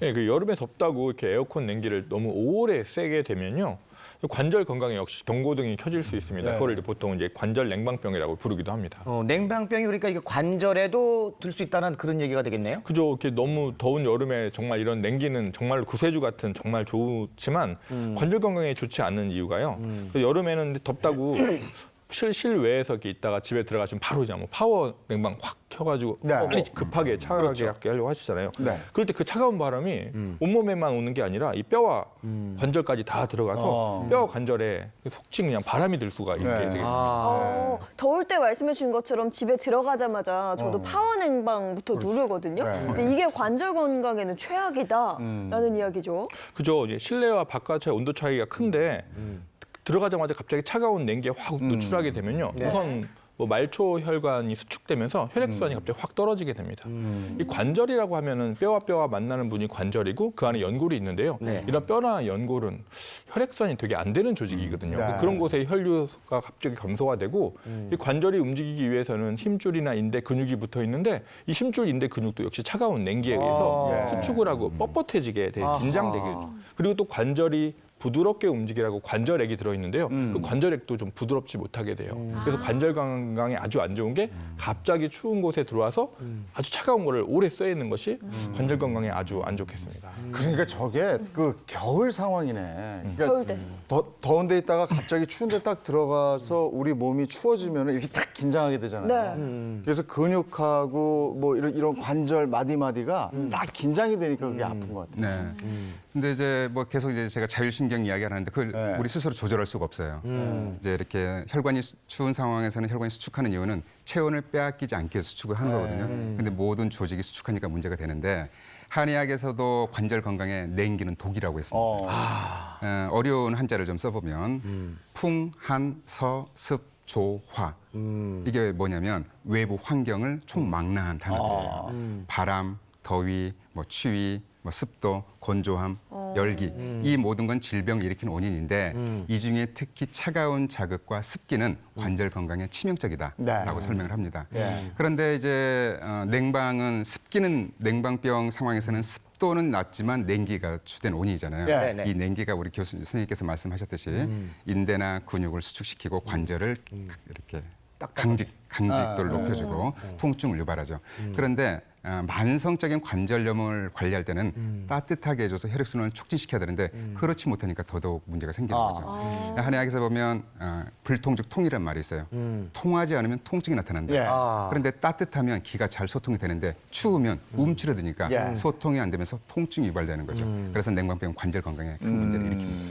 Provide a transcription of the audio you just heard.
네, 그 여름에 덥다고 이렇게 에어컨 냉기를 너무 오래 세게 되면요. 관절 건강에 역시 경고등이 켜질 수 있습니다. 네. 그걸 보통 이제 관절 냉방병이라고 부르기도 합니다. 냉방병이 그러니까 이게 관절에도 들 수 있다는 그런 얘기가 되겠네요. 그죠. 이렇게 너무 더운 여름에 정말 이런 냉기는 정말 구세주 같은 정말 좋지만 관절 건강에 좋지 않은 이유가요. 여름에는 덥다고 실외에서 이렇게 있다가 집에 들어가시면 바로 이제 뭐 파워 냉방 확 켜가지고 네. 빨리 급하게 차가게 하려고 하시잖아요. 네. 그럴 때 그 차가운 바람이 온몸에만 오는 게 아니라 이 뼈와 관절까지 다 들어가서 뼈 관절에 속칭 그냥 바람이 들 수가 있게 네. 되겠습니다. 더울 때 말씀해 주신 것처럼 집에 들어가자마자 저도 파워 냉방부터 누르거든요. 네. 근데 이게 관절 건강에는 최악이다라는 이야기죠. 그죠. 이제 실내와 바깥의 온도 차이가 큰데 들어가자마자 갑자기 차가운 냉기에 확 노출하게 되면요. 우선 뭐 말초 혈관이 수축되면서 혈액순환이 갑자기 확 떨어지게 됩니다. 이 관절이라고 하면은 뼈와 만나는 부분이 관절이고 그 안에 연골이 있는데요. 네. 이런 뼈나 연골은 혈액순환이 되게 안 되는 조직이거든요. 네. 그런 곳에 혈류가 갑자기 감소화되고 이 관절이 움직이기 위해서는 힘줄이나 인대, 근육이 붙어 있는데 이 힘줄, 인대, 근육도 역시 차가운 냉기에 의해서 예. 수축을 하고 뻣뻣해지게 되게 긴장되게 그리고 또 관절이 부드럽게 움직이라고 관절액이 들어있는데요. 그 관절액도 좀 부드럽지 못하게 돼요. 그래서 관절 건강에 아주 안 좋은 게 갑자기 추운 곳에 들어와서 아주 차가운 거를 오래 써 있는 것이 관절 건강에 아주 안 좋겠습니다. 그러니까 저게 그 겨울 상황이네. 그러니까 더울 때. 더운 데 있다가 갑자기 추운 데 딱 들어가서 우리 몸이 추워지면 이렇게 딱 긴장하게 되잖아요. 네. 그래서 근육하고 뭐 이런 관절 마디마디가 딱 긴장이 되니까 그게 아픈 것 같아요. 네. 근데 이제 뭐 계속 이제 제가 자율신경 이야기를 하는데 그걸 네. 우리 스스로 조절할 수가 없어요. 이제 이렇게 혈관이 추운 상황에서는 혈관이 수축하는 이유는 체온을 빼앗기지 않기 위해서 수축을 하는 거거든요. 근데 모든 조직이 수축하니까 문제가 되는데 한의학에서도 관절 건강에 냉기는 독이라고 했습니다. 어려운 한자를 좀 써보면 풍, 한, 서, 습, 조, 화. 이게 뭐냐면 외부 환경을 총망라한 단어들이에요. 바람, 더위, 뭐 추위, 뭐 습도, 건조함, 열기 이 모든 건 질병을 일으키는 원인인데 이 중에 특히 차가운 자극과 습기는 관절 건강에 치명적이다라고 네. 설명을 합니다. 네. 그런데 이제 냉방은 습기는 냉방병 상황에서는 습도는 낮지만 냉기가 주된 원인이잖아요. 네. 네. 이 냉기가 우리 선생님께서 말씀하셨듯이 인대나 근육을 수축시키고 관절을 이렇게 강직도를 높여주고 통증을 유발하죠. 그런데 만성적인 관절염을 관리할 때는 따뜻하게 해줘서 혈액순환을 촉진시켜야 되는데 그렇지 못하니까 더더욱 문제가 생기는 거죠. 한의학에서 보면 불통즉 통이라는 말이 있어요. 통하지 않으면 통증이 나타난다. 예. 그런데 따뜻하면 기가 잘 소통이 되는데 추우면 움츠러드니까 예. 소통이 안 되면서 통증이 유발되는 거죠. 그래서 냉방병은 관절 건강에 큰 문제를 일으킵니다.